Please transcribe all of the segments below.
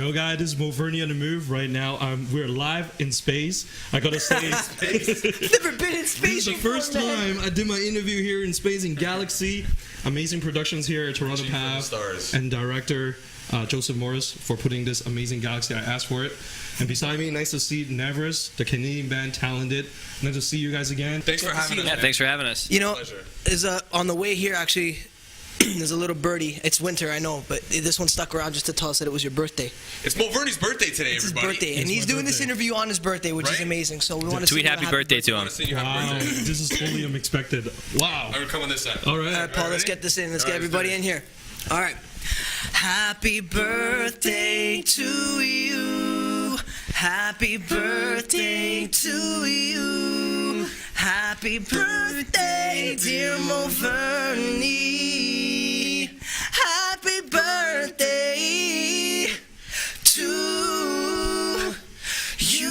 Yo guys, this is MoVernie on the move right now. We're live in space. I gotta say, Never been in space. this is the first time I did my interview here in space in Galaxy. Amazing productions here at TorontoPATH and director Joseph Morris for putting this amazing Galaxy. I asked for it. And beside me, nice to see Neverest, the Canadian band, talented. Nice to see you guys again. Thanks for having us. Yeah, thanks for having us. You know, is on the way here actually. There's a little birdie. It's winter, I know, but this one stuck around just to tell us that it was your birthday. It's MoVernie's birthday today, It's everybody. his birthday, and he's doing this interview on his birthday, which is amazing. So we want to tweet happy birthday to him. Wow, this is totally unexpected. Wow. I'm gonna come on this side. All right. All right, Paul, let's get this in. Let's get everybody in here. All right. Happy birthday to you. Happy birthday to you. Happy birthday, dear MoVernie. Happy birthday to you.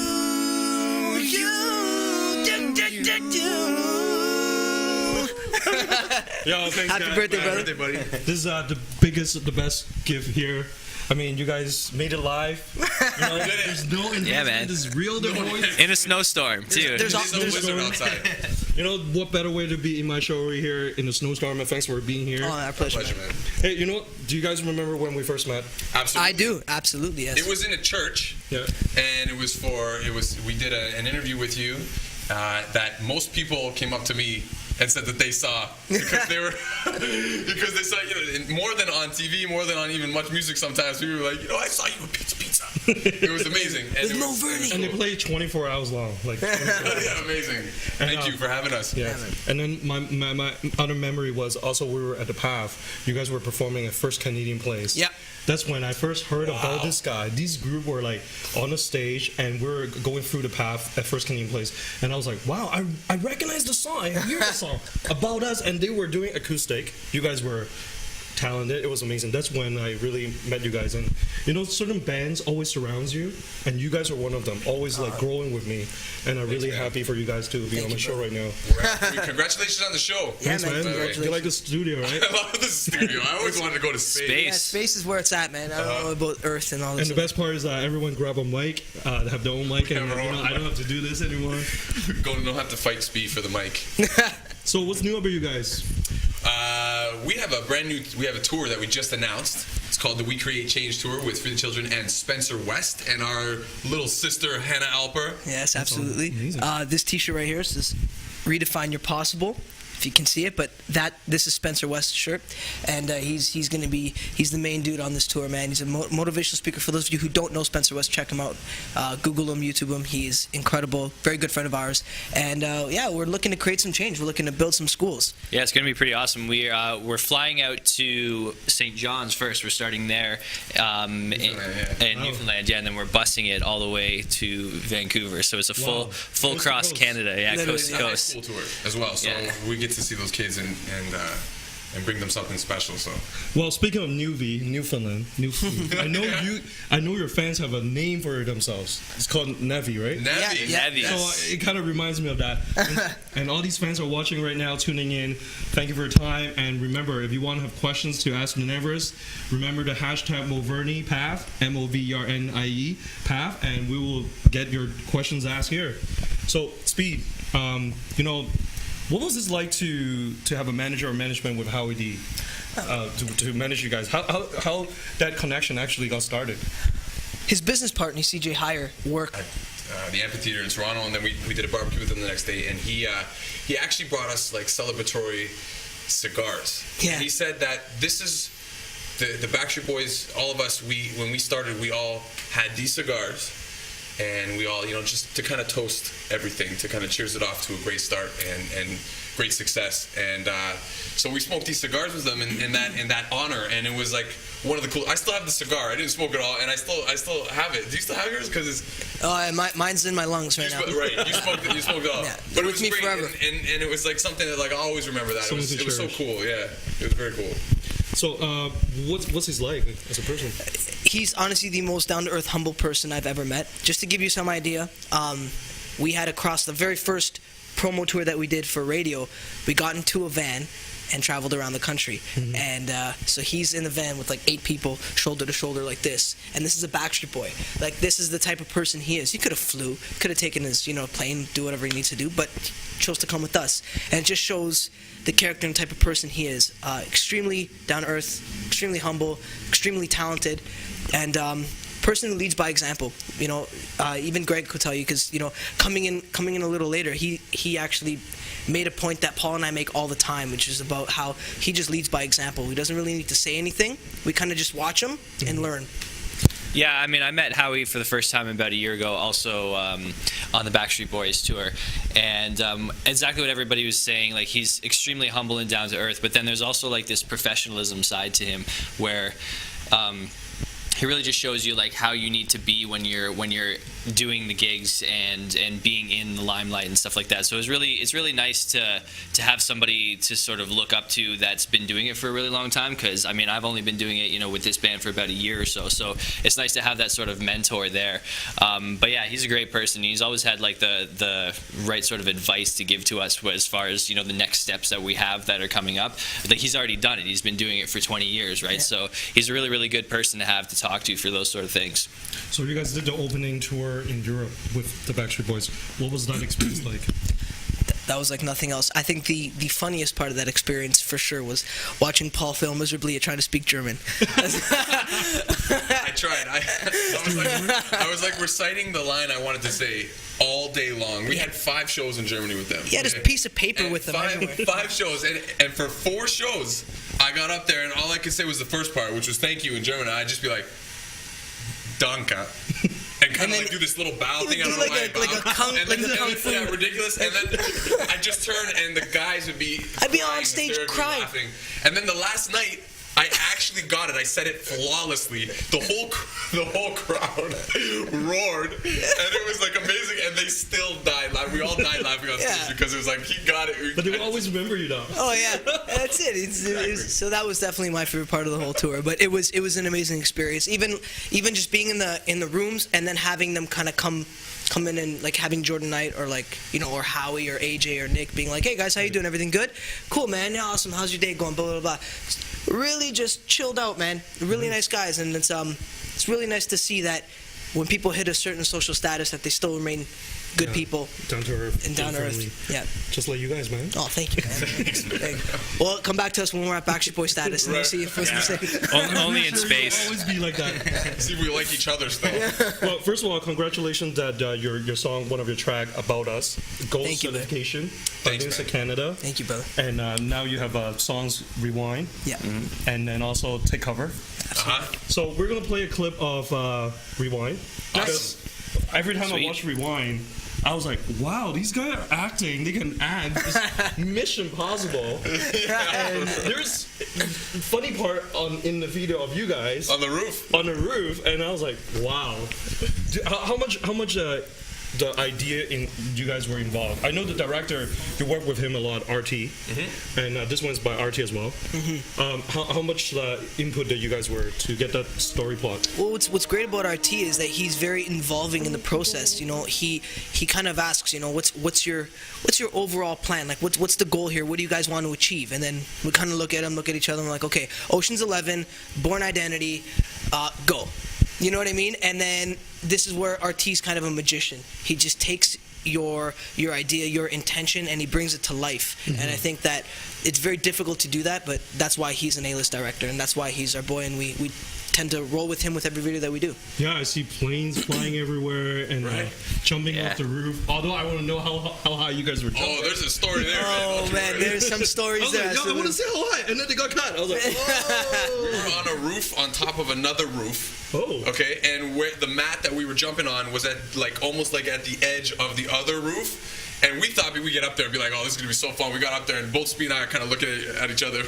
Yo, thanks, Happy guys. birthday, brother. Birthday, buddy. This is the biggest, the best gift here. I mean, you guys made it live. You know, there's no investment. Yeah, man. This is real. In a snowstorm, too. There's There's no wizard outside. You know, what better way to be in my show right here in the snowstorm, and thanks for being here. Oh, our pleasure. Man. Hey, you know what? Do you guys remember when we first met? Absolutely. I do, absolutely, yes. It was in a church, Yeah. and we did an interview with you that most people came up to me and said that they saw because they saw, you know, more than on TV, more than on even much music. Sometimes people were like, you know, I saw you with Pizza. It was amazing. And With MoVernie. And they played 24 hours long. Like, 24 hours. Yeah, amazing. Thank you for having us. Yeah. And then my other memory was also we were at the PATH. You guys were performing at First Canadian Place. Yeah. That's when I first heard about this guy. These group were like on the stage and we were going through the PATH at First Canadian Place. And I was like, wow, I recognize the song. I hear the song about us. And they were doing acoustic. You guys were talented. It was amazing. That's when I really met you guys. And you know, certain bands always surrounds you, and you guys are one of them. Always like growing with me, and I'm really happy for you guys to be on my show right now. Congratulations on the show. Yeah, Thanks, man. man. Congratulations. You like the studio, right? I love the studio. I always wanted to go to space. Yeah, space is where it's at, man. I don't know about Earth and all And this. the best part is everyone grab a mic, they have their own mic, and you know, I don't have to do this anymore. Don't have to fight speed for the mic. So what's new about you guys? We have a tour that we just announced. It's called the We Create Change Tour with Free the Children and Spencer West and our little sister Hannah Alper. Yes, absolutely. amazing. This T-shirt right here says "Redefine Your Possible," if you can see it. But this is Spencer West's shirt, and he's the main dude on this tour, man. He's a motivational speaker. For those of you who don't know Spencer West, check him out. Google him, YouTube him. He's incredible, very good friend of ours. And yeah, we're looking to create some change. We're looking to build some schools. Yeah, it's going to be pretty awesome. We're flying out to St. John's first. We're starting there in Newfoundland, yeah, and then we're busing it all the way to Vancouver. So it's a full Coast to cross coast. Canada, yeah, Literally, coast to It's a high coast. school tour as well, so Yeah. we get to see those kids and bring them something special. So Well, speaking of Newfoundland, I know your fans have a name for Oh, themselves. It's called Nevies, right? Nevies. Yeah. Nevies. So it kind of reminds me of that. And all these fans are watching right now, tuning in. Thank you for your time. And remember, if you want to have questions to ask the Neverest, remember the hashtag MoVerniePATH, MoVernie PATH, and we will get your questions asked here. So, Speed, you know, what was this like to have a manager or management with Howie D to manage you guys? How that connection actually got started? His business partner, CJ Hire, worked. The amphitheater in Toronto, and then we did a barbecue with him the next day, and he actually brought us like celebratory cigars. Yeah. And he said that this is the BackStreet Boys. All of us, when we started, we all had these cigars, and we all, you know, just to kind of toast everything, to kind of cheers it off to a great start and great success. And so we smoked these cigars with them in that honor, and it was like one of the cool. I still have the cigar. I didn't smoke it all, and I still have it. Do you still have yours? Because it's Mine's in my lungs right now. right. You smoked it all. Yeah, But it with was me great, forever. and it was like something that like I always remember that. It was so cool. Yeah, it was very cool. So, what's he like as a person? He's honestly the most down-to-earth, humble person I've ever met. Just to give you some idea, we had across the very first promo tour that we did for radio, we got into a van, and traveled around the country. And so he's in the van with like 8 people, shoulder to shoulder like this. And this is a Backstreet Boy. Like, this is the type of person he is. He could have flew, could have taken his, plane, do whatever he needs to do, but chose to come with us. And it just shows the character and type of person he is. Extremely down to earth, extremely humble, extremely talented, and person who leads by example. Even Greg could tell you, because coming in a little later, he actually made a point that Paul and I make all the time, which is about how he just leads by example. He doesn't really need to say anything. We kind of just watch him and learn. Yeah, I mean, I met Howie for the first time about a year ago, also on the BackStreet Boys tour, and exactly what everybody was saying. Like, he's extremely humble and down to earth, but then there's also like this professionalism side to him, where he really just shows you like how you need to be when you're doing the gigs and being in the limelight and stuff like that. So it's really nice to have somebody to sort of look up to that's been doing it for a really long time, because I mean, I've only been doing it with this band for about a year or so, so it's nice to have that sort of mentor there. But yeah, he's a great person. He's always had like the right sort of advice to give to us as far as the next steps that we have that are coming up. Like, he's already done it. He's been doing it for 20 years, right? Yeah. So he's a really, really good person to have to talk to for those sort of things. So you guys did the opening tour in Europe with the BackStreet Boys. What was that experience like? That was like nothing else. I think the funniest part of that experience for sure was watching Paul fail miserably at trying to speak German. I tried. I was like reciting the line I wanted to say all day long. We had 5 shows in Germany with them. He had his piece of paper and with them everywhere. 5 shows, and for 4 shows, I got up there and all I could say was the first part, which was thank you in German. And I'd just be like, Danke. And kind of like do this little bow thing. I don't know why I bowed. Yeah, ridiculous. And then I just turn and the guys would be I'd be on stage crying. Laughing. And then the last night, I actually got it. I said it flawlessly. The whole crowd roared, and it was like amazing. And they still died laughing. We all died laughing on stage because it was like he got it. But they will always remember you, though. Oh yeah, that's it. So that was definitely my favorite part of the whole tour. But it was an amazing experience. Even just being in the rooms and then having them kind of come in and like having Jordan Knight or like or Howie or AJ or Nick being like, hey guys, how you doing? Everything good? Cool, man. Yeah, awesome. How's your day going? Blah blah blah. Really just chilled out, man. Really nice guys, and it's really nice to see that when people hit a certain social status that they still remain good people. Down to earth. And down to earth. Yeah. Just like you guys, man. Oh, thank you, man. Thank you. Well, come back to us when we're at Backstreet Boy status and we'll see if we're only in space. Always be like that. See if we like each other still. Well, first of all, congratulations that your song, one of your track, About Us, gold certification by Music Canada. Thank you, brother. And now you have songs Rewind. Yeah. Mm-hmm. And then also Take Cover. So we're gonna play a clip of Rewind. Because every time I watch Rewind, I was like, wow, these guys are acting. They can act. It's Mission Possible. And there's funny part in the video of you guys on the roof. And I was like, wow. How much the idea in you guys were involved? I know the director, you work with him a lot, RT, and this one's by RT as well. How much input did you guys were to get that story plot? Well, what's great about RT is that he's very involving in the process. He kind of asks, what's your overall plan? Like, what's the goal here? What do you guys want to achieve? And then we kind of look at each other, and we're like, okay, Ocean's 11, Born Identity, go. You know what I mean? And then this is where RT's kind of a magician. He just takes your idea, your intention, and he brings it to life. And I think that it's very difficult to do that, but that's why he's an A-list director, and that's why he's our boy, and we tend to roll with him with every video that we do. Yeah, I see planes flying everywhere and jumping off the roof. Although I want to know how high you guys were jumping. Oh, there's a story there. Oh, man, there's some stories there. I want to say how high, and then they got cut. I was like, whoa. We were on a roof on top of another roof. Oh. Okay, and where the mat that we were jumping on was at almost at the edge of the other roof. And we thought we'd get up there and be like, oh, this is going to be so fun. We got up there, and both Speed and I are kind of looking at each other.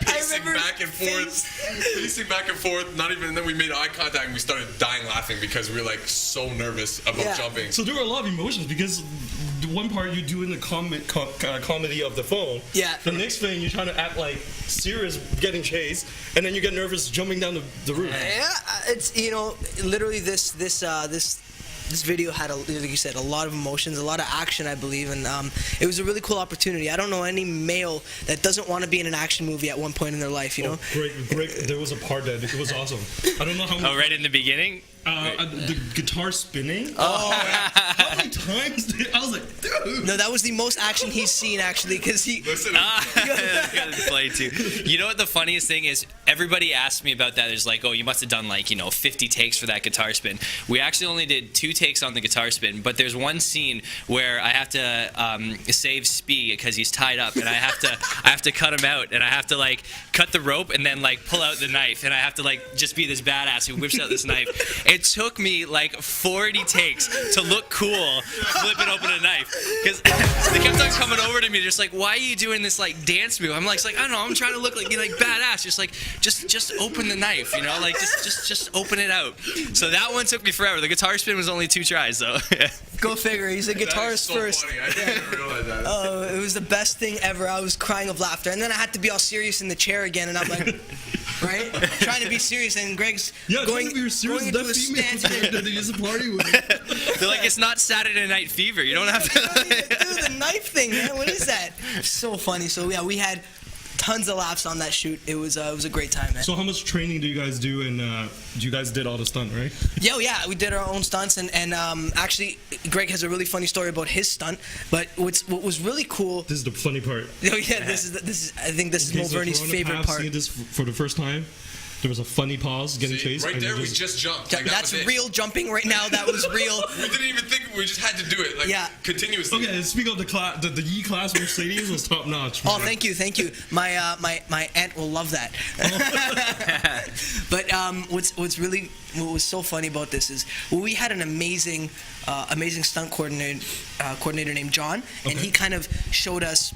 Pacing back and forth. Not even, and then we made eye contact, and we started dying laughing because we were, so nervous about jumping. So there were a lot of emotions because the one part you do in the comedy of the phone. Yeah. The next thing, you're trying to act serious getting chased, and then you get nervous jumping down the roof. Yeah, it's, literally this this video had, like you said, a lot of emotions, a lot of action, I believe, and it was a really cool opportunity. I don't know any male that doesn't want to be in an action movie at one point in their life, you know? Great. There was a part that it was awesome. I don't know how many. Oh, right in the beginning? The guitar spinning. How many times I was like, dude. No, that was the most action he's seen, actually, because he... Listen, Gotta play too. You know what the funniest thing is? Everybody asked me about that. There's like, oh, you must have done like 50 takes for that guitar spin. We actually only did 2 takes on the guitar spin, but there's one scene where I have to save Spee because he's tied up, and I have to cut him out, and I have to like cut the rope and then like pull out the knife, and I have to like just be this badass who whips out this knife. It took me like 40 takes to look cool flipping open a knife, because they kept on coming over to me just like, why are you doing this like dance move? I'm like I don't know, I'm trying to look like badass, just open the knife, like just open it out. So that one took me forever. The guitar spin was only 2 tries, so Go figure, he's a guitarist so first. Funny. I didn't realize that. Oh, it was the best thing ever. I was crying of laughter, and then I had to be all serious in the chair again, and I'm like, right, trying to be serious, and Greg's going into a stance. They use a party with. They're like, it's not Saturday Night Fever. You don't have to do the knife thing, man. What is that? So funny. So yeah, we had tons of laughs on that shoot. It was a great time, man. So how much training do you guys do? And you guys did all the stunt, right? Yeah, we did our own stunts, and actually, Greg has a really funny story about his stunt. But what was really cool. This is the funny part. Oh yeah, this is. I think this is MoVernie's favorite part. Seeing this for the first time. There was a funny pause getting chased. Right there, we just jumped. Like, that's real jumping right now. That was real. We didn't even think. We just had to do it, continuously. Okay, speaking of the class, the E class Mercedes was top notch. Oh, thank you. My aunt will love that. But what was so funny about this is we had an amazing stunt coordinator named John, and he kind of showed us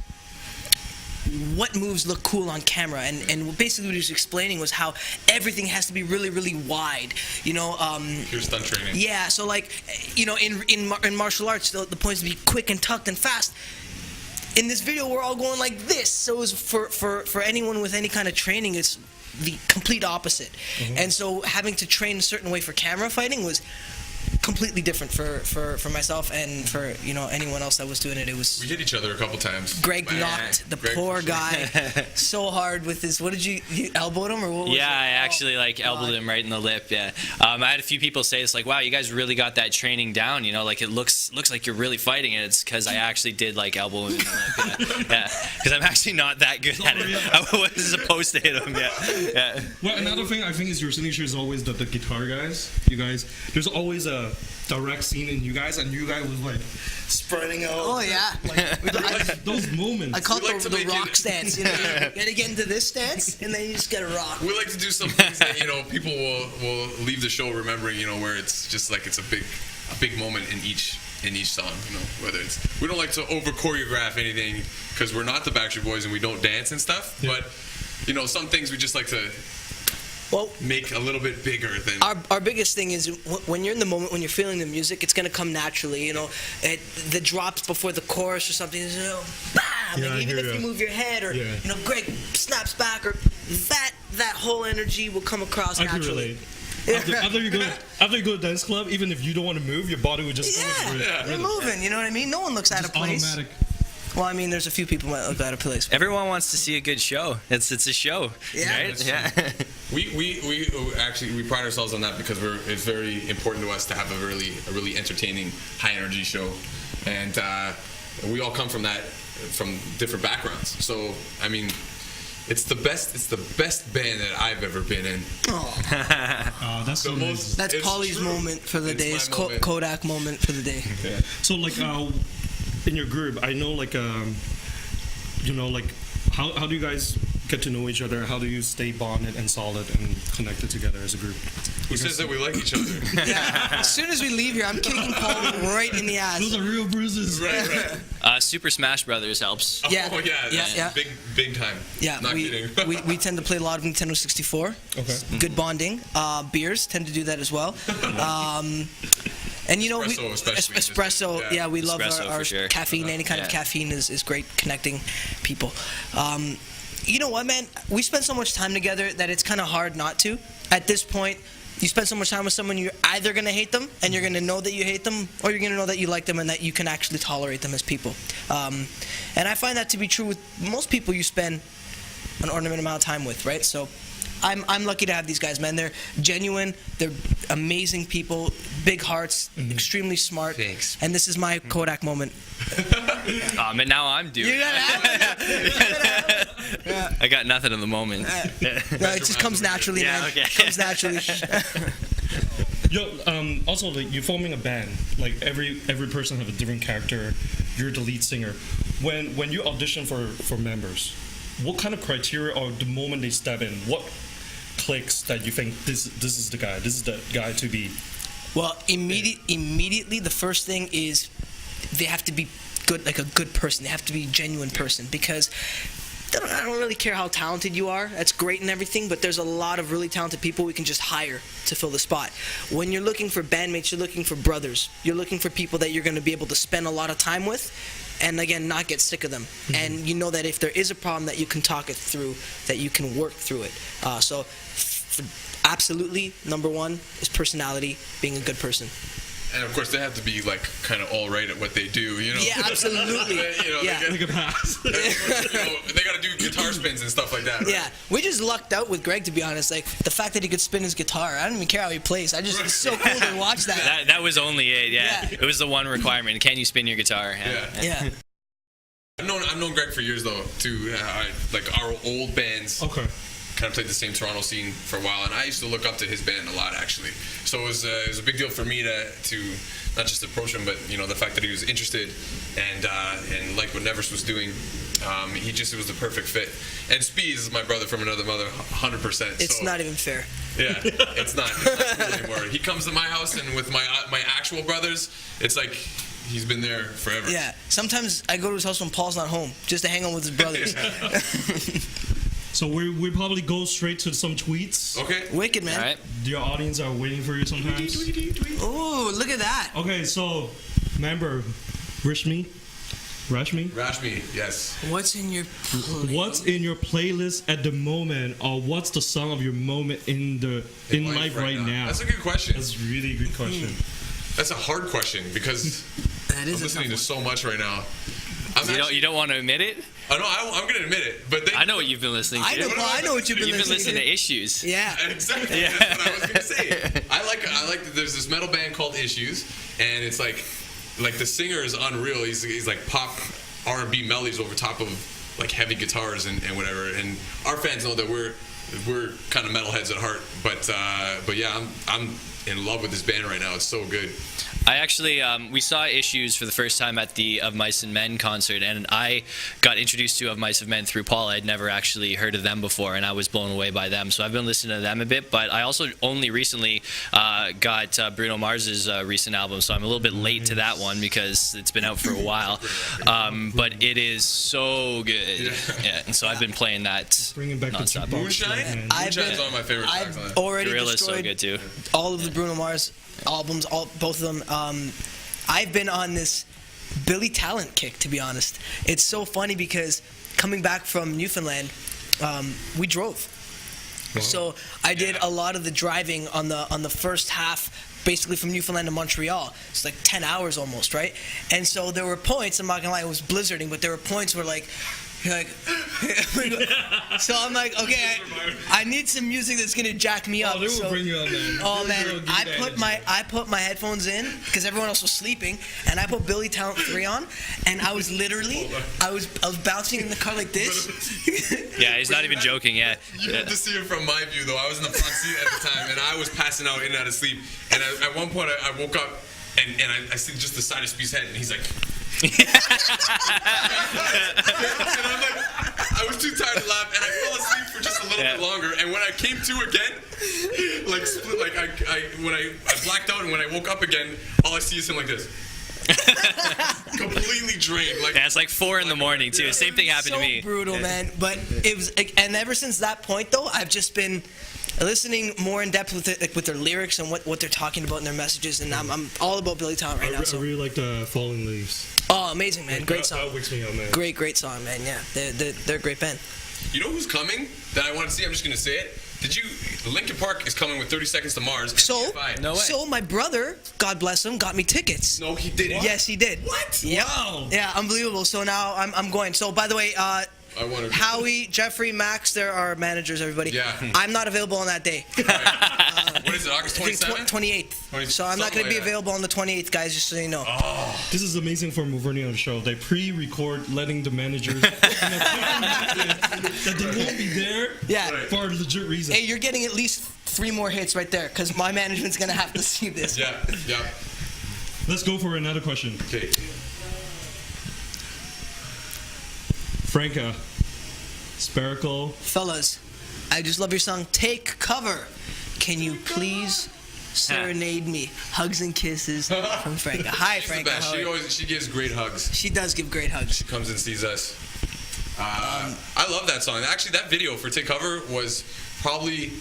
what moves look cool on camera, and basically what he was explaining was how everything has to be really, really wide. Your stunt training. Yeah, so like, in martial arts, the point is to be quick and tucked and fast. In this video, we're all going like this. So it was for anyone with any kind of training, it's the complete opposite. Mm-hmm. And so having to train a certain way for camera fighting was completely different for myself and for anyone else that was doing it. It was. We hit each other a couple times. Greg knocked the poor guy so hard with his. What did you elbowed him or what? Yeah, I actually elbowed him right in the lip. Yeah, I had a few people say it's like, wow, you guys really got that training down. Like it looks like you're really fighting it. It's because I actually did elbow him in the lip. Yeah, because I'm actually not that good at it. I wasn't supposed to hit him. Yeah. Well, another thing I think is your signature is always the guitar guys. You guys, there's always a direct scene in you guys, and you guys was spreading out. Oh yeah, those moments. I call it the rock stance. You gotta get into this stance, and then you just gotta rock. We like to do some things that people will leave the show remembering. Where it's just like it's a big moment in each song. Whether it's we don't like to over choreograph anything because we're not the Backstreet Boys and we don't dance and stuff. Yeah. But some things we just like to. Make a little bit bigger than our biggest thing is when you're in the moment, when you're feeling the music, it's gonna come naturally. The drops before the chorus or something. Bam! Yeah, even if you move your head or Greg snaps back or that whole energy will come across naturally. I can relate. After you go to dance club, even if you don't want to move, your body would just you're moving. You know what I mean? No one looks out of place. Automatic. Well, I mean, there's a few people who might look out of place. Everyone wants to see a good show. It's a show, right? Yeah. We pride ourselves on that because it's very important to us to have a really entertaining, high energy show, and we all come from different backgrounds. So I mean, it's the best band that I've ever been in. Oh, that's so nice. That's Paulie's moment for the day. It's Kodak moment for the day. Yeah. So in your group, I know how do you guys get to know each other? How do you stay bonded and solid and connected together as a group? Who says that we like each other? Yeah. As soon as we leave here, I'm kicking Paul right in the ass. Those are real bruises. Right. Super Smash Brothers helps. Yeah. Oh yeah. Big time. Yeah. Not kidding. we tend to play a lot of Nintendo 64. Okay. Good bonding. Beers tend to do that as well. And espresso, yeah, we love our sure. caffeine. Any kind of caffeine is great connecting people. You know what, man? We spend so much time together that it's kind of hard not to. At this point, you spend so much time with someone, you're either going to hate them and you're going to know that you hate them, or you're going to know that you like them and that you can actually tolerate them as people. And I find that to be true with most people you spend an ornament amount of time with, right? So I'm lucky to have these guys, man. They're genuine, they're amazing people, big hearts, extremely smart. Thanks. And this is my Kodak moment. And now I'm due. You gotta have it. Yeah. I got nothing at the moment. No, it just comes naturally, Yeah, man. okay. It comes naturally. Yo, also, like, you're forming a band. Like, every person have a different character. You're the lead singer. When you audition for members, what kind of criteria, or the moment they step in, what clicks that you think this is the guy to be? Well, immediately, the first thing is they have to be good, like a good person. They have to be a genuine person, because I don't really care how talented you are. That's great and everything, but there's a lot of really talented people we can just hire to fill the spot. When you're looking for bandmates, you're looking for brothers. You're looking for people that you're going to be able to spend a lot of time with, and again, not get sick of them. And you know that if there is a problem, that you can talk it through, that you can work through it. So absolutely, number one is personality, being a good person. And of course, they have to be like kind of all right at what they do, you know. Yeah, absolutely. Yeah. They Like a pass. they got to do guitar spins and stuff like that. Right? Yeah, we just lucked out with Greg, to be honest. Like, the fact that he could spin his guitar, I don't even care how he plays. It's so cool to watch that. That was only it. Yeah. It was the one requirement. Can you spin your guitar? Yeah. I've known Greg for years though too. Like our old bands. Okay. Kind of played the same Toronto scene for a while, and I used to look up to his band a lot actually. So it was a big deal for me to not just approach him, but the fact that he was interested and like what Neverest was doing. It was the perfect fit. And Speed is my brother from another mother, 100%. It's not even fair. Yeah, it's not cool anymore. He comes to my house, and with my actual brothers, it's like he's been there forever. Yeah. Sometimes I go to his house when Paul's not home, just to hang out with his brothers. So we probably go straight to some tweets. Okay. Wicked, man. All right. Your audience are waiting for you sometimes. Ooh, look at that. Okay, so remember, Rashmi, yes. What's in your what's in your playlist at the moment, or what's the song of your moment in life right now? That's a good question. That's a really good question. That's a hard question because That is I'm listening to so much right now. You don't want to admit it? I know. I'm going to admit it, but I know what you've been listening to. I know what you've been You've been listening listening to Issues. Yeah. Exactly. Yeah. That's what I was going to say. I like that there's this metal band called Issues, and it's like the singer is unreal. He's like pop R&B melodies over top of like heavy guitars and whatever. And our fans know that we're kind of metalheads at heart, but yeah, I'm in love with this band right now. It's so good. I actually, we saw Issues for the first time at the Of Mice and Men concert, and I got introduced to Of Mice and Men through Paul. I'd never actually heard of them before, and I was blown away by them. So I've been listening to them a bit, but I also only recently got Bruno Mars's recent album, so I'm a little bit late to that one because it's been out for a while. But it is so good. Yeah, and so I've been playing that Bringing back nonstop. the Moonshine? Moonshine's one of my favorite tracks on I've it. already Gorilla's so destroyed good too. all of the Bruno Mars albums, both of them. I've been on this Billy Talent kick, to be honest. It's so funny because coming back from Newfoundland, we drove. Wow. So I did a lot of the driving on the first half, basically from Newfoundland to Montreal. It's like 10 hours almost, right? And so there were points, I'm not gonna lie, it was blizzarding, but there were points where you're like, so I'm like, okay, I need some music that's gonna jack me up. Oh, they will bring you up, man. Oh man, They'll give you I that put my headphones in because everyone else was sleeping, and I put Billy Talent 3 on, and I was literally, I was bouncing in the car like this. Yeah, he's not even joking. Yeah. You have to see it from my view, though. I was in the front seat at the time, and I was passing out in and out of sleep. And at one point, I woke up, and I see just the side of Speed's head, and he's like... and I'm like, I was too tired to laugh, and I fell asleep for just a little bit longer. And when I came to again, when I blacked out, and when I woke up again, all I see is him like this. Completely drained. Yeah, it's like 4 in the morning too. Same thing happened to me. So brutal, man. But it was, and ever since that point, though, I've just been listening more in depth with it, with their lyrics and what they're talking about in their messages. And I'm all about Billy Talent right now. I really like the Falling Leaves. Oh, amazing, man! Great song. That wakes me up, man. Great song, man. Yeah, they're a great band. You know who's coming that I want to see? I'm just going to say it. Did you? Linkin Park is coming with 30 Seconds to Mars. So, No way. so my brother, God bless him, got me tickets. No, he didn't. Yes, he did. What? Yep. Wow. Yeah, unbelievable. So now I'm going. So by the way, I wanted. Howie, Jeffrey, Max, they're our managers, everybody. Yeah. I'm not available on that day. What is it? August I think 27th. 28th. So I'm not going to be Something like that. available on the 28th, guys, just so you know. This is amazing for MoVernie on the show. They pre-record letting the managers that they won't be there Yeah. Right. for a legit reason. Hey, you're getting at least 3 more hits right there, because my management's going to have to see this. Yeah. Yeah. Let's go for another question. Okay. Franca, Spherical. Fellas, I just love your song, Take Cover. Can you please serenade me? Hugs and kisses from Franca. Hi, She's the Franca. best. How are you? She gives great hugs. She does give great hugs. She comes and sees us. I love that song. Actually, that video for Take Cover was probably,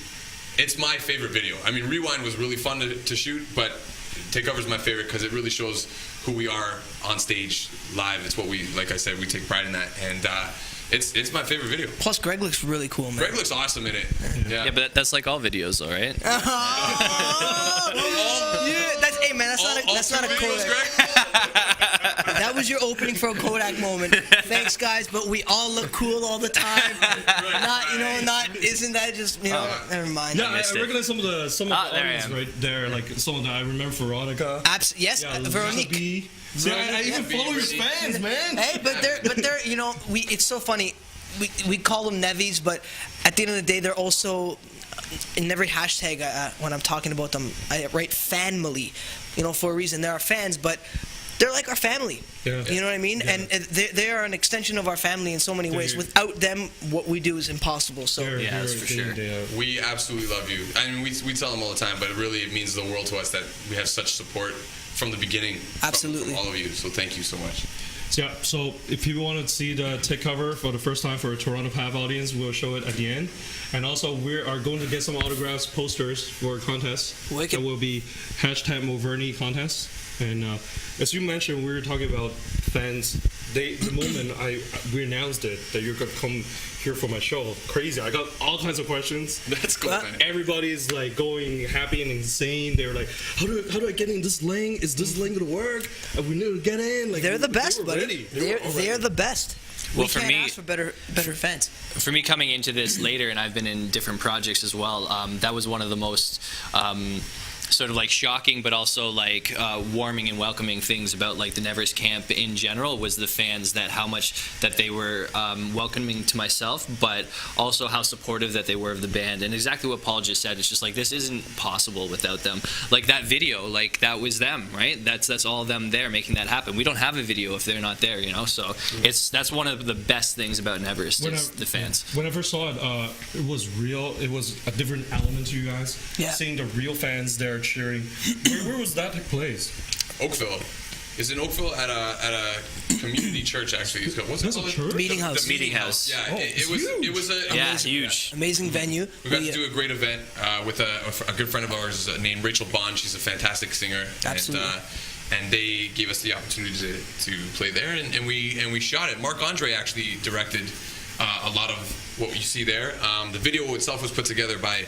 it's my favorite video. I mean, Rewind was really fun to shoot, but Take Cover is my favorite because it really shows who we are on stage live. It's what we, like I said, we take pride in that, and it's my favorite video. Plus, Greg looks really cool, man. Greg looks awesome in it. Yeah. Yeah, but that's like all videos, though, right? Yeah, that's, hey man, that's not a videos, Kodak. Greg? That was your opening for a Kodak moment. Thanks, guys, but we all look cool all the time. Isn't that just, never mind. Yeah, I missed it. recognize some of the there I audience am. right there. Like some of the, I remember Veronica. Yes, Yeah, Veronique. B. See, I even B, follow his Veronique. fans, man. Hey, but they're it's so funny. We call them Nevies, but at the end of the day, they're also in every hashtag when I'm talking about them, I write family, for a reason. They're our fans, but they're like our family. Yeah. You know what I mean? Yeah. And they are an extension of our family in so many ways. They're- Without them, what we do is impossible. So Yeah, that's for sure. We absolutely love you. I mean, we tell them all the time, but really it means the world to us that we have such support from the beginning. Absolutely. From all of you. So thank you so much. So, yeah, so if people want to see the Take Cover for the first time for a TorontoPATH audience, we'll show it at the end. And also, we are going to get some autographs, posters for a contest. Wicked. That will be #MoVernie contest. And as you mentioned, we were talking about fans. The moment we announced it that you're gonna come here for my show, crazy. I got all kinds of questions. That's cool, Well, man. Everybody's like going happy and insane. They were like, "How do I get in this lane? Is this lane gonna work? We need to get in." Like they're the best, they were buddy. ready. They're the best. Well, we for can't me- ask for better fans. For me, coming into this later, and I've been in different projects as well, that was one of the most sort of like shocking, but also like warming and welcoming things about like the Neverest camp in general was the fans, that how much that they were welcoming to myself, but also how supportive that they were of the band. And exactly what Paul just said, it's just like, this isn't possible without them. Like that video, like that was them, right? That's all them there making that happen. We don't have a video if they're not there, so that's one of the best things about Neverest is the fans. When I first saw it, it was real. It was a different element to you guys. Yeah. Seeing the real fans there cheering. Where was that place? Oakville. It's in Oakville at a community church, actually. What's That's it a called? church? Meeting house. The Meeting house. Yeah, Oh, it it's was huge. a Yeah, amazing, huge. Amazing venue. We got to do a great event with a good friend of ours named Rachel Bond. She's a fantastic singer. Absolutely. And they gave us the opportunity to play there, and we shot it. Marc Andre actually directed a lot of what you see there. The video itself was put together by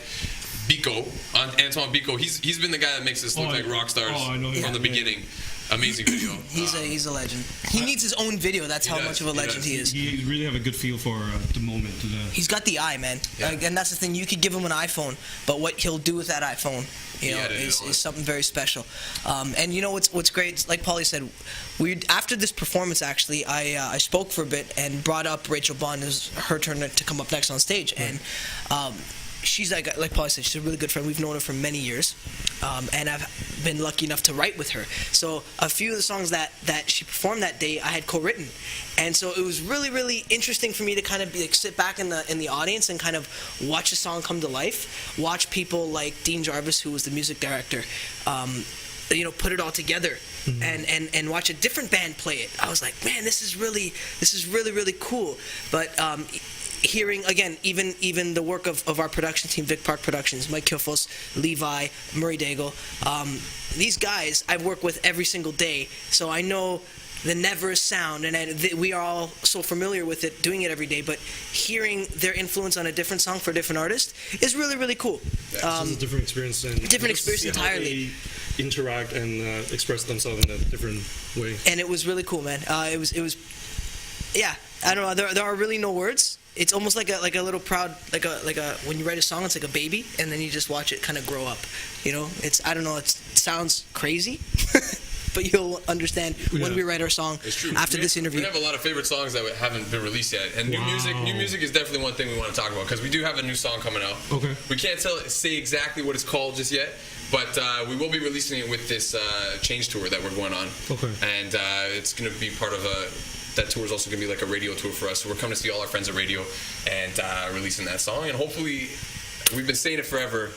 Biko, Antoine Biko. He's been the guy that makes us look like rock stars I know him. from the beginning. Amazing video. He's a legend. He needs his own video. That's how does, much of a he legend does. he is. You really have a good feel for the moment. He's got the eye, man. Yeah. And that's the thing. You could give him an iPhone, but what he'll do with that iPhone, Yeah, it is is. something very special. And what's great? Like Paulie said, after this performance, actually, I spoke for a bit and brought up Rachel Bond. It was her turn to come up next on stage, and she's like Paulie said, she's a really good friend. We've known her for many years, and I've been lucky enough to write with her. So a few of the songs that she performed that day, I had co-written, and so it was really, really interesting for me to kind of sit back in the audience and kind of watch a song come to life, watch people like Dean Jarvis, who was the music director, put it all together. And watch a different band play it. I was like, man, this is really, really cool. But hearing again, even the work of our production team, Vic Park Productions, Mike Kilfos, Levi, Murray Daigle, these guys I've worked with every single day, so I know the Neverest sound, and we are all so familiar with it, doing it every day. But hearing their influence on a different song for a different artist is really, really cool. It's a different experience. And different just to experience see how entirely. they interact and express themselves in a different way. And it was really cool, man. It was, yeah. I don't know. There are really no words. It's almost like a little proud, like a when you write a song, it's like a baby, and then you just watch it kind of grow up. You know, I don't know. It sounds crazy. But you'll understand when we write our song after this interview. We have a lot of favorite songs that haven't been released yet, and new music is definitely one thing we want to talk about because we do have a new song coming out. Okay. We can't say exactly what it's called just yet, but we will be releasing it with this Change tour that we're going on. Okay. And it's going to be part of that tour is also going to be like a radio tour for us. So we're coming to see all our friends at radio and releasing that song, and hopefully, we've been saying it forever.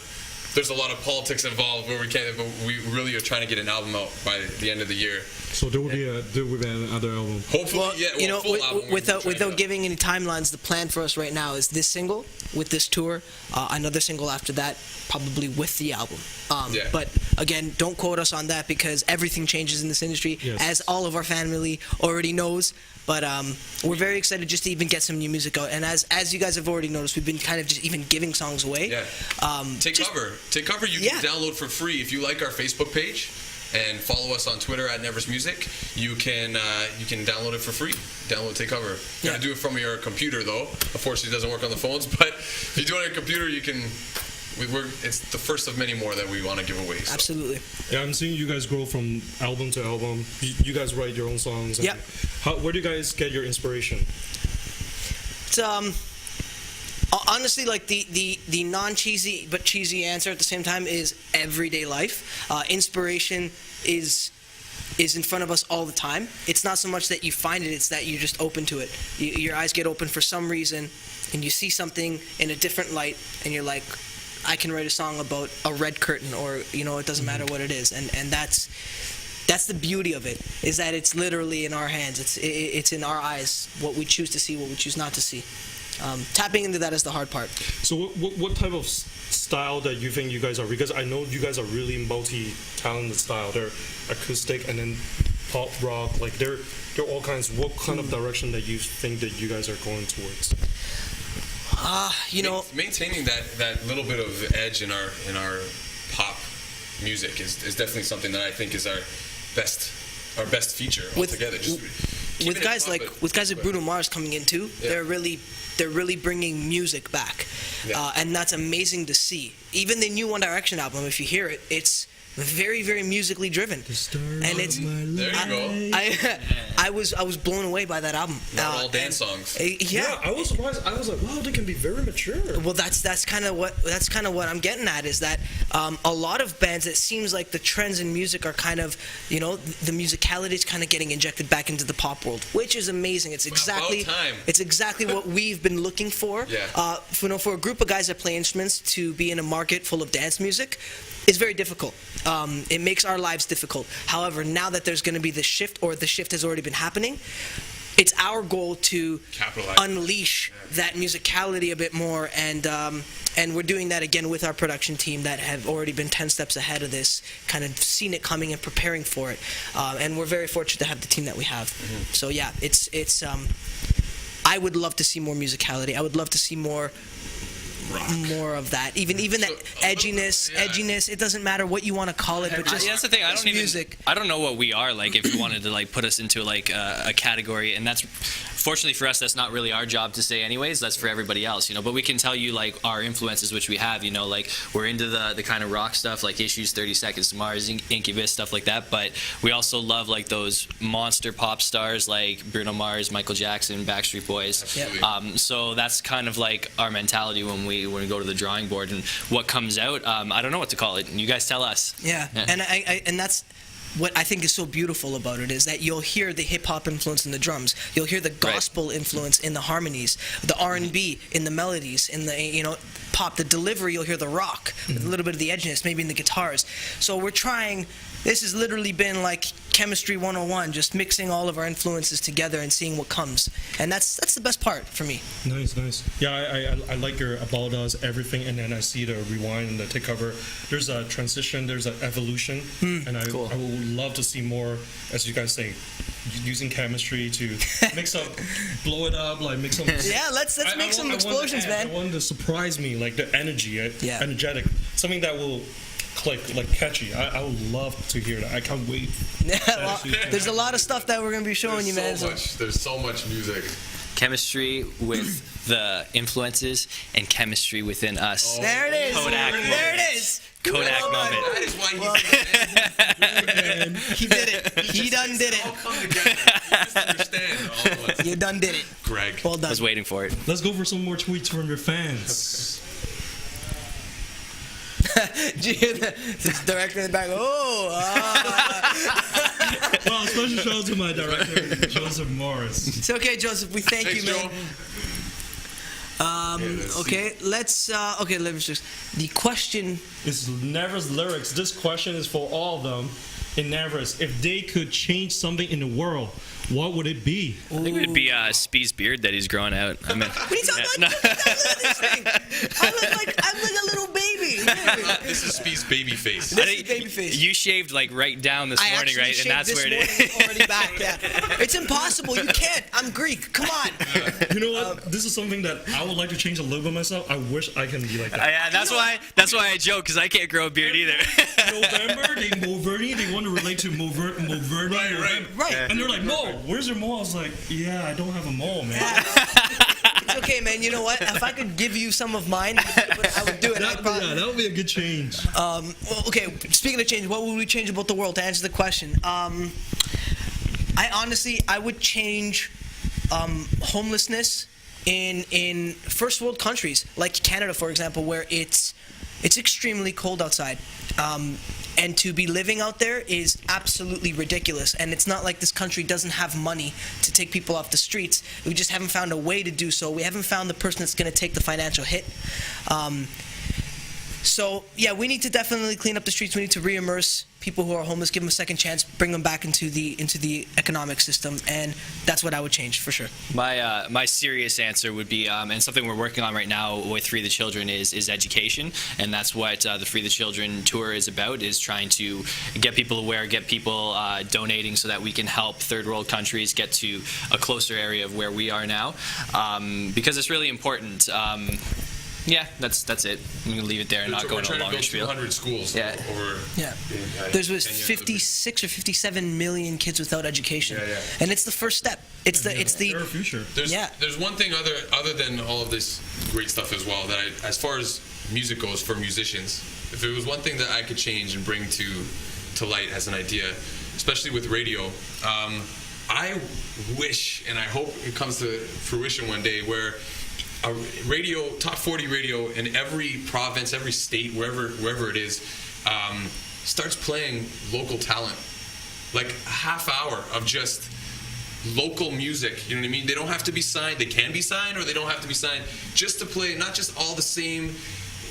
There's a lot of politics involved where we can't, but we really are trying to get an album out by the end of the year. So there will be another album. Hopefully, full album. Without giving any timelines, the plan for us right now is this single with this tour, another single after that, probably with the album. But again, don't quote us on that because everything changes in this industry, as all of our family already knows. But we're very excited just to even get some new music out. And as you guys have already noticed, we've been kind of just even giving songs away. Yeah. Take cover. You can download for free if you like our Facebook page and follow us on Twitter at Neverest Music. You can download it for free. Download Take Cover. You gotta do it from your computer though. Unfortunately, it doesn't work on the phones. But if you do it on your computer, you can. It's the first of many more that we want to give away. So. Absolutely. Yeah, I'm seeing you guys grow from album to album. You guys write your own songs. Yep. Where do you guys get your inspiration? It's honestly like the non-cheesy but cheesy answer at the same time is everyday life. Inspiration is in front of us all the time. It's not so much that you find it; it's that you're just open to it. Your eyes get open for some reason, and you see something in a different light, and you're like, I can write a song about a red curtain, or it doesn't matter what it is, and that's the beauty of it, is that it's literally in our hands. It's in our eyes what we choose to see, what we choose not to see. Tapping into that is the hard part. So what type of style that you think you guys are? Because I know you guys are really multi-talented style. They're acoustic and then pop rock. Like they're all kinds. What kind of direction that you think that you guys are going towards? Maintaining that little bit of edge in our pop music is definitely something that I think is our best feature altogether. With guys like Bruno Mars coming in too, they're really bringing music back, and that's amazing to see. Even the new One Direction album, if you hear it, it's very, very musically driven, and it's. There you go. I was blown away by that album. Not all dance songs. Yeah, I was surprised. I was like, wow, they can be very mature. Well, that's kind of what I'm getting at, is that a lot of bands, it seems like the trends in music are kind of, the musicality is kind of getting injected back into the pop world, which is amazing. It's exactly what we've been looking for. Yeah. For a group of guys that play instruments to be in a market full of dance music is very difficult. It makes our lives difficult. However, now that there's going to be the shift, or the shift has already been happening, it's our goal to unleash that musicality a bit more, and we're doing that again with our production team that have already been 10 steps ahead of this, kind of seen it coming and preparing for it. And we're very fortunate to have the team that we have. Mm-hmm. So yeah, it's I would love to see more musicality. I would love to see more of that, even that edginess. It doesn't matter what you want to call it, but just that's the thing. I don't know what we are like. If you wanted to put us into a category, and that's fortunately for us, that's not really our job to say anyways. That's for everybody else, But we can tell you our influences, which we have. We're into the kind of rock stuff, like Issues, 30 Seconds to Mars, Incubus, stuff like that. But we also love those monster pop stars like Bruno Mars, Michael Jackson, BackStreet Boys. Yep. So that's kind of our mentality when we go to the drawing board, and what comes out. I don't know what to call it. You guys tell us. Yeah. And that's what I think is so beautiful about it, is that you'll hear the hip-hop influence in the drums, you'll hear the gospel influence in the harmonies, the R&B in the melodies, in the pop, the delivery, you'll hear the rock, with a little bit of the edginess, maybe in the guitars. So we're trying. This has literally been like chemistry 101, just mixing all of our influences together and seeing what comes. And that's the best part for me. Nice. Yeah, I like your About Us, everything, and then I see the rewind and the take cover. There's a transition, there's an evolution, and I would love to see more, as you guys say, using chemistry to mix up, blow it up, like make some. Yeah, let's make some explosions, man. I want to surprise me, like the energy, Yeah. energetic, something that will click, like catchy. I would love to hear that. I can't wait. Yeah, well, there's a lot of stuff that we're gonna be showing you, man. There's so much music. Chemistry with the influences and chemistry within us. There it is. Kodak There it is. Kodak moment. That is why He did it. He done did all it. come together. You just understand all of us. You done did it. Greg. Well I done. was waiting for it. Let's go for some more tweets from your fans. Did you hear the director in the back? Oh. Well, special shout out to my director, Joseph Morris. It's okay, Joseph. We thank Thanks, you, man. Joe. Okay, let's just. The question. It's Neverest lyrics. This question is for all of them in Neverest. If they could change something in the world, what would it be? I think it would be Spee's beard that he's growing out. I mean, What are you talking about? Look at this thing. I'm like a little baby. This is Spee's baby face. This is baby face. You shaved like right down this I morning, actually right? And shaved that's this where it morning, is. already back. Yeah. It's impossible. You can't. I'm Greek. Come on. You know what? This is something that I would like to change a little bit myself. I wish I can be like that. Yeah, that's why I joke, because I can't grow a beard either. November, MoVernie, they want to relate to MoVernie. Right. And they're like, Mo, where's your mole? I was like, yeah, I don't have a mole, man. It's okay, man. You know what? If I could give you some of mine, I would do it. That would be a good change. Well, okay, speaking of change, what would we change about the world? To answer the question, I would change homelessness in first world countries like Canada, for example, where it's extremely cold outside. And to be living out there is absolutely ridiculous. And it's not like this country doesn't have money to take people off the streets. We just haven't found a way to do so. We haven't found the person that's going to take the financial hit. So, yeah, we need to definitely clean up the streets. We need to re-immerse people who are homeless, give them a second chance, bring them back into the economic system. And that's what I would change, for sure. My serious answer would be, and something we're working on right now with Free the Children is education, and that's what the Free the Children tour is about, is trying to get people aware, get people donating so that we can help third world countries get to a closer area of where we are now, because it's really important. Yeah, that's it. I'm going to leave it there and not go into a longer spiel. 200 schools Yeah. over. Yeah. There's 56 or 57 million kids without education. Yeah. And it's the first step. It's the Their future. There's one thing other than all of this great stuff as well, that as far as music goes for musicians, if it was one thing that I could change and bring to light as an idea, especially with radio, I wish and I hope it comes to fruition one day where a radio, top 40 radio in every province, every state, wherever it is, starts playing local talent. Like a half hour of just local music, you know what I mean? They don't have to be signed. They can be signed or they don't have to be signed. Just to play, not just all the same,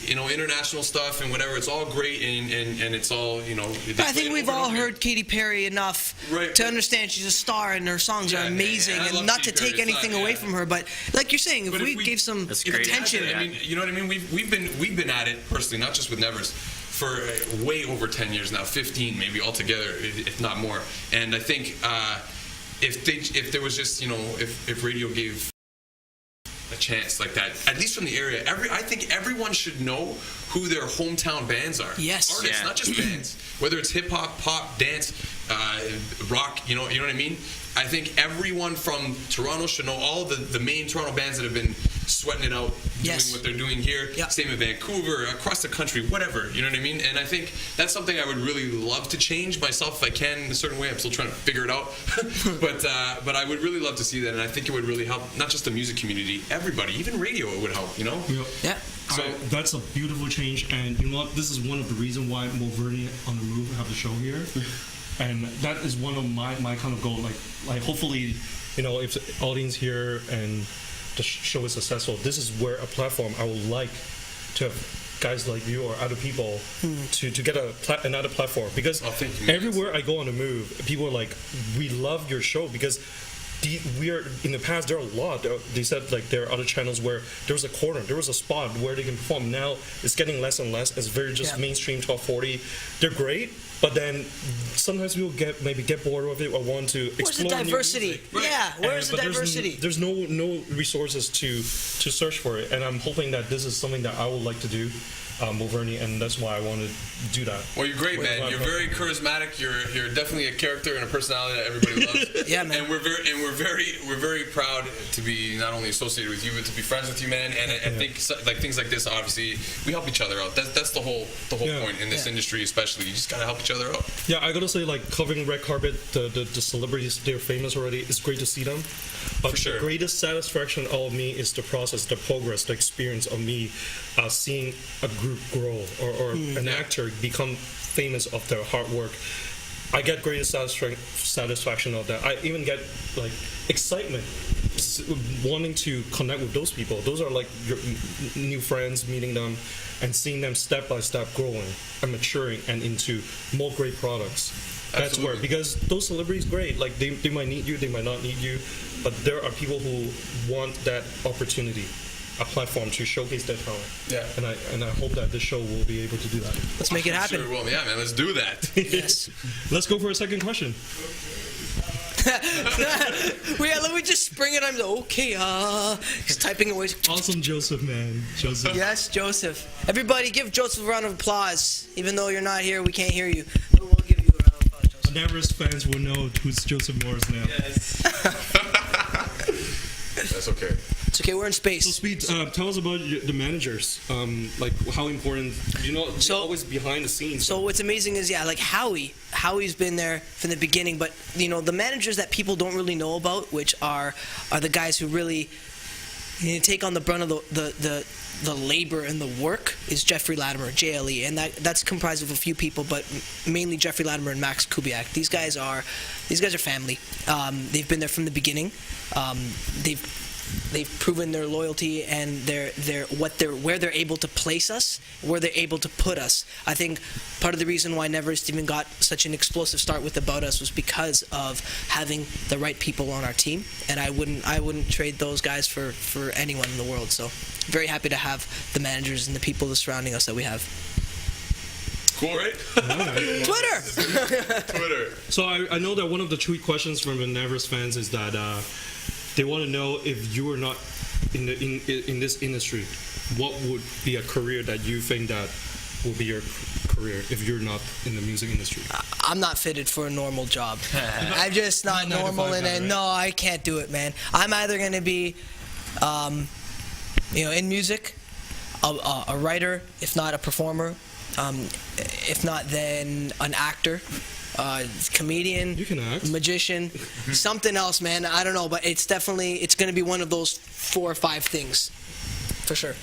international stuff and whatever. It's all great and it's all, I think we've all heard Katy Perry enough to understand she's a star and her songs are amazing, and not to take anything away from her. But like you're saying, if we gave some attention, I mean, you know what I mean? We've been at it personally, not just with Neverest, for way over 10 years now, 15 maybe altogether, if not more. And I think if there was just, if radio gave a chance like that, at least from the area, I think everyone should know who their hometown bands are. Yes. Artists, not just bands. Whether it's hip hop, pop, dance, rock, you know what I mean? I think everyone from Toronto should know all the main Toronto bands that have been sweating it out, doing what they're doing here. Yeah. Same in Vancouver, across the country, whatever. You know what I mean? And I think that's something I would really love to change myself if I can in a certain way. I'm still trying to figure it out. but I would really love to see that, and I think it would really help not just the music community, everybody, even radio. It would help. Yeah. So that's a beautiful change, and you know what? This is one of the reasons why MoVernie on the Move have the show here, and that is one of my kind of goal. Like hopefully, if the audience here and the show is successful, this is where a platform I would like to have guys like you or other people to get another platform, because everywhere I go on the Move, people are like, we love your show, because we are in the past. There are a lot. They said like there are other channels where there was a corner, there was a spot where they can perform. Now it's getting less and less. It's very just mainstream top 40. They're great, but then sometimes we'll get bored of it or want to explore. Where's the diversity? New music. Right. Yeah, where's the But diversity? There's no resources to search for it, and I'm hoping that this is something that I would like to do. MoVernie, and that's why I want to do that. Well, you're great, man. You're very charismatic. You're definitely a character and a personality that everybody loves. Yeah, man. And we're very proud to be not only associated with you, but to be friends with you, man. And I think like things like this, obviously, we help each other out. That's the whole point in this industry, especially. You just gotta help each other out. Yeah, I gotta say, like covering red carpet, the celebrities, they're famous already. It's great to see them. But For sure. the greatest satisfaction of me is the process, the progress, the experience of me seeing a group grow or an actor become famous of their hard work. I get greatest satisfaction of that. I even get like excitement wanting to connect with those people. Those are like your new friends, meeting them and seeing them step by step growing and maturing and into more great products. That's where, because those celebrities, great, like they might need you, they might not need you, but there are people who want that opportunity, a platform to showcase their talent. Yeah. And I hope that this show will be able to do that. Let's make it happen. Sure, well, yeah, man, let's do that. Yes. Let's go for a second question. Let me just spring it. I'm okay. He's typing away. Awesome, Joseph, man. Joseph. Yes, Joseph. Everybody, give Joseph a round of applause. Even though you're not here, we can't hear you. But we'll give you a round of applause, Joseph. Neverest fans will know who's Joseph Morris now. Yes. That's okay. It's okay. We're in So, space. Speed, tell us about the managers. Like how important, So- always behind the scenes. So what's amazing is, like Howie's been there from the beginning, but the managers that people don't really know about, which are the guys who really take on the brunt of the labor and the work, is Jeffrey Latimer, JLE, and that's comprised of a few people, but mainly Jeffrey Latimer and Max Kubiak. These guys are family. They've been there from the beginning. They've proven their loyalty and where they're able to place us, where they're able to put us. I think part of the reason why Neverest even got such an explosive start with About Us was because of having the right people on our team, and I wouldn't trade those guys for anyone in the world. So very happy to have the managers and the people surrounding us that we have. Cool, right? Twitter. So I know that one of the tweet questions from the Neverest fans is that they want to know, if you were not in this industry, what would be a career that you think that will be your career if you're not in the music industry? I'm not fitted for a normal job. I'm just not Not 9 to normal 5 in guy, it. right? No, I can't do it, man. I'm either going to be, in music, a writer, if not a performer, if not then an actor, comedian, You can act. magician, something else, man. I don't know, but it's going to be one of those 4 or 5 things, for sure.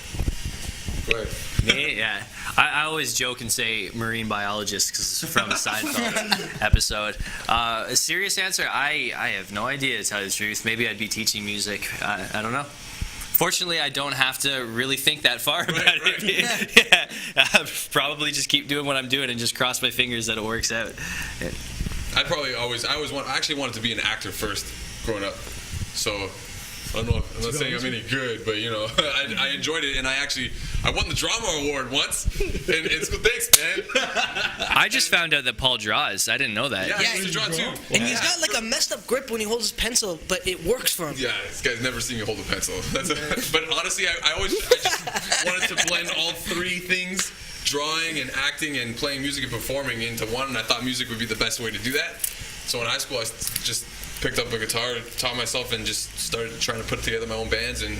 Right. Me? Yeah. I always joke and say marine biologist because it's from a Seinfeld episode. A serious answer, I have no idea, to tell you the truth. Maybe I'd be teaching music. I don't know. Fortunately, I don't have to really think that far about it. Yeah. I'll probably just keep doing what I'm doing and just cross my fingers that it works out. I actually wanted to be an actor first growing up. So I don't know. I'm not saying I'm any good, but I enjoyed it, and I won the drama award once, and it's thanks, man. I just found out that Paul draws. I didn't know that. Yeah, I used to draw too. And he's got like a messed up grip when he holds his pencil, but it works for him. Yeah, this guy's never seen me hold a pencil. But honestly, I just wanted to blend all 3 things: drawing and acting and playing music and performing into one. And I thought music would be the best way to do that. So in high school, I just picked up a guitar, taught myself, and just started trying to put together my own bands and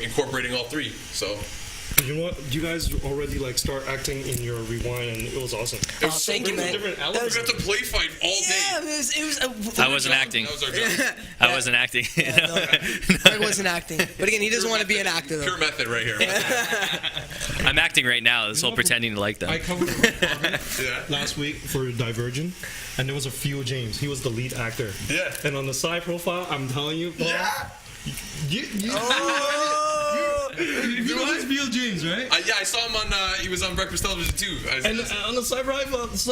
incorporating all 3. So. You know what? You guys already start acting in your Rewind, and it was awesome. It was thank you, man. Different We're elements. gonna have to play fight all Yeah, day. it was I wasn't acting. That was our job. I wasn't acting. Greg wasn't acting. But again, he doesn't want to be an actor, though. Pure method right here. I'm acting right now. This whole pretending to like them. I covered Yeah. last week for Divergent, and there was a Theo James. He was the lead actor. Yeah. And on the side profile, I'm telling you, Paul, Yeah. you You know this Bill James, right? Yeah, I saw him on. He was on Breakfast Television too. And on the side profile, I was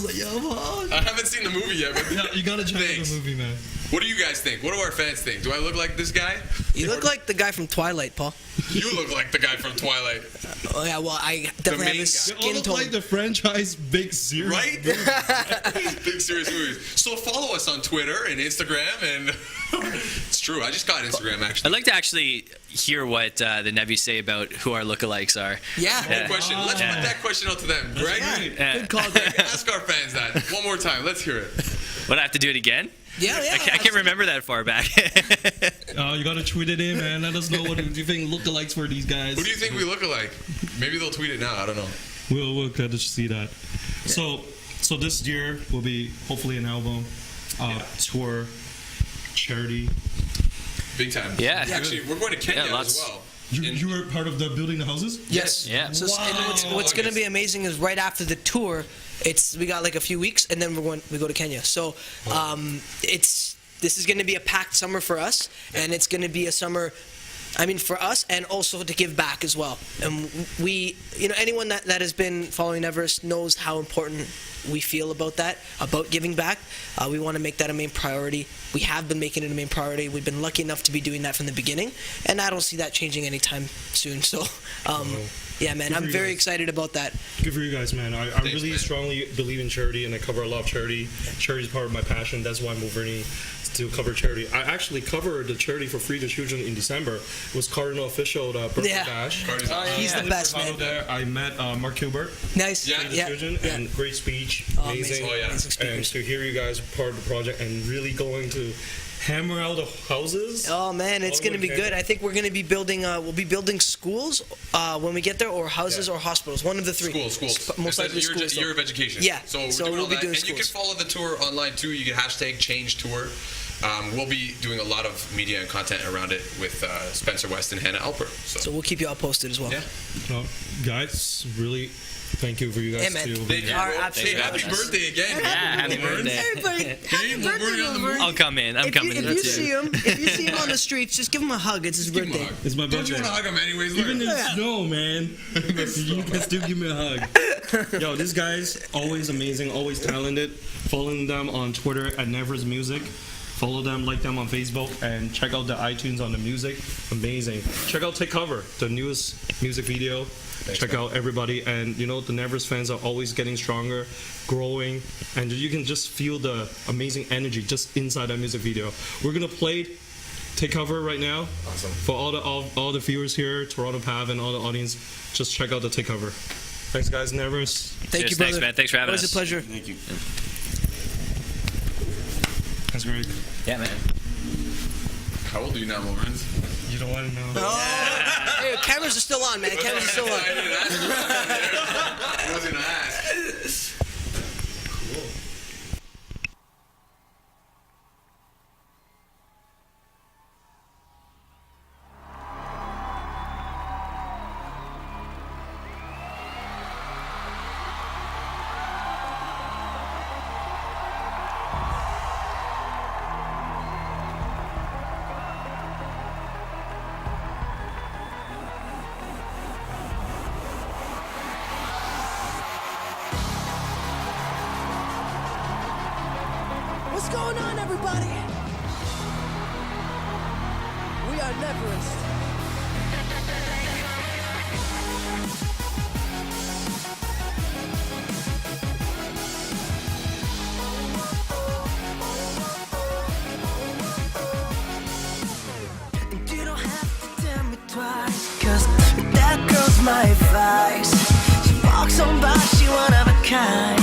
like, yo, fuck. I haven't seen the movie yet, but Yeah, you gotta check out Thanks. the movie, man. What do you guys think? What do our fans think? Do I look like this guy? You look like the guy from Twilight, Paul. You look like the guy from Twilight, Oh yeah, well I definitely have main his guy. They all skin look tone. like the franchise Big Serious. right? Big serious movies. So follow us on Twitter and Instagram, and it's true. I just got Instagram I'd actually. like to actually hear what the Nevies say about who our lookalikes are. Yeah. Good question. Let's Yeah. put that question out to them, Greg. Yeah. Good call, Greg. Ask our fans that one more time. Let's hear it. Would I have to do it again? Yeah, I can't remember that far back. Oh, you gotta tweet it in, man. Let us know what you think lookalikes for these guys. Who do you think we look alike? Maybe they'll tweet it now. I don't know. We'll get to see that. So this year will be hopefully an album, tour, charity. Big time. Yeah. Actually, we're going to Kenya Yeah, lots. as well. You were part of the building the houses? Yes. Yeah. So and what's going to be amazing is right after the tour, we got like a few weeks, and then we go to Kenya. So this is going to be a packed summer for us, and it's going to be a summer. I mean, for us, and also to give back as well. And we, anyone that has been following Neverest knows how important we feel about that, about giving back. We want to make that a main priority. We have been making it a main priority. We've been lucky enough to be doing that from the beginning, and I don't see that changing anytime soon. So, yeah, man, I'm very excited about that. Good for you guys, man. I really man. strongly believe in charity, and I cover a lot of charity. Charity is part of my passion. That's why MoVernie to cover charity. I actually covered the charity for Free the Children in December. It was Cardinal Official, the birthday Yeah. bash. Cardi's awesome. He's the best, man. There, I met Mark Hilbert, Nice. Yeah. Free the Yeah. Children, Yeah. and great speech, Oh, amazing. Oh, yeah. amazing And speakers. to hear you guys part of the project and really going to hammer out the houses. Oh man, it's All going to be over good. I think we're going to be building. We'll be building schools when we get there, or houses Yeah. or hospitals. One of the three. Schools. Most likely year, schools. year of education. Yeah. So, we're So doing we'll all be that. doing And you can schools. follow the tour online too. You can hashtag change tour. We'll be doing a lot of media and content around it with Spencer West and Hannah Alper. So we'll keep you all posted as well. Yeah. Guys, really, thank you for you guys. Hey, man. to Thank you. Our Hey, absolute happy pleasure. birthday again. Yeah, happy birthday. Everybody, Hey, MoVernie on the move. I'll come in. I'm coming in if you too. see him on the streets, just give him a hug. It's his Give him a birthday. hug. It's my Don't you birthday. want to hug him anyways? Even in Look. the snow, man. You can still give me a hug. Yo, these guys, always amazing, always talented. Following them on Twitter at Neverest Music. Follow them, like them on Facebook, and check out the iTunes on the music. Amazing. Check out Take Cover, the newest music video. Check out everybody. And the Neverest fans are always getting stronger, growing, and you can just feel the amazing energy just inside that music video. We're going to play Take Cover right now. Awesome. For all the viewers here, TorontoPATH and all the audience, just check out the Take Cover. Thanks, guys. Neverest. Thank Cheers, you, brother. thanks, man. Thanks for having Always us. a pleasure. Thank you. That's great. Yeah, man. How old are you now, Lawrence? You don't want to know. Oh, hey, cameras are still on, man. Cameras are still on. I didn't ask. I was gonna ask. Cool. What's going on, everybody? We are Neverest. And you don't have to tell me twice, 'cause that girl's my advice. She walks on by, she one of a kind.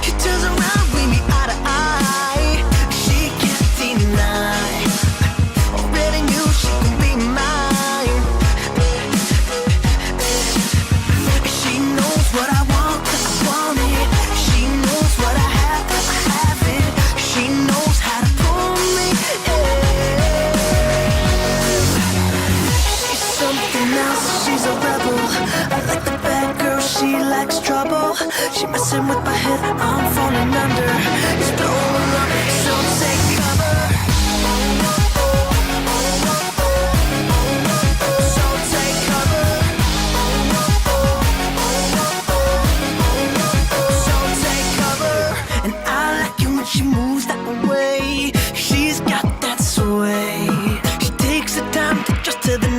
She turns around with me eye to eye. She can't deny. Already knew she could be mine. She knows what I want, I want it. She knows what I have it. She knows how to pull me in. She's something else, she's a rebel. I like the bad girl, she likes trouble. She messing with my head, I'm falling under. It's blowing up, so take cover.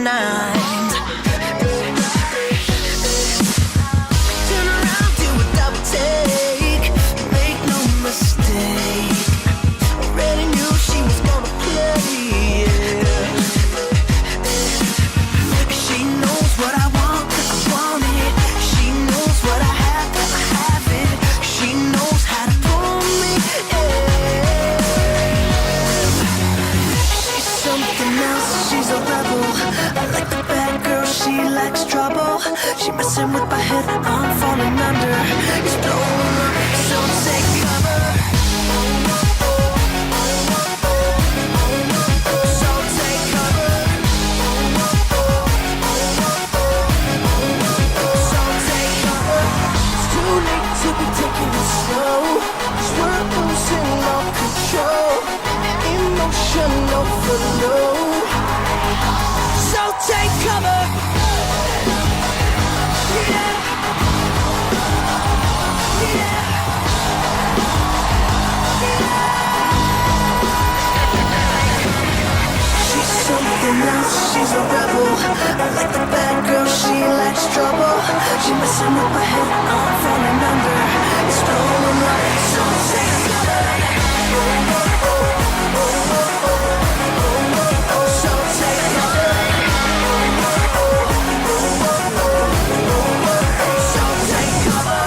nine. Turn around, do a double take. Make no mistake. Already knew she was gonna play. She knows what I want, I want it. She knows what I have it. She knows how to pull me in. She's something else, she's a rebel. I like the bad girl, she likes trouble. She messing with my head, I'm falling under. It's blowing up, so take cover. So take cover. So take cover. It's too late to be taking it slow. 'Cause we're losing all control. Emotion overload. So take cover. Yeah. Yeah. She's something else, she's a rebel. I like the bad girl, she likes trouble. She messing with my head, I'm falling under. It's blowing up, so take cover. So take cover. So take cover.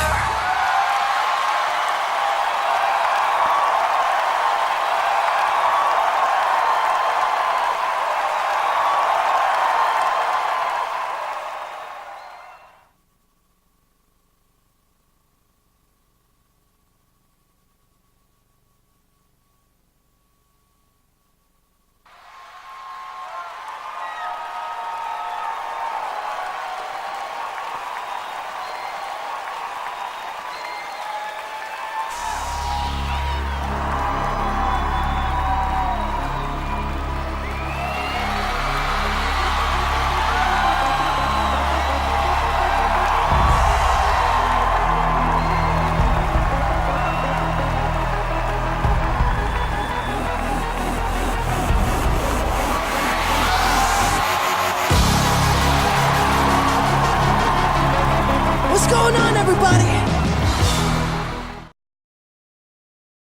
What's going on, everybody?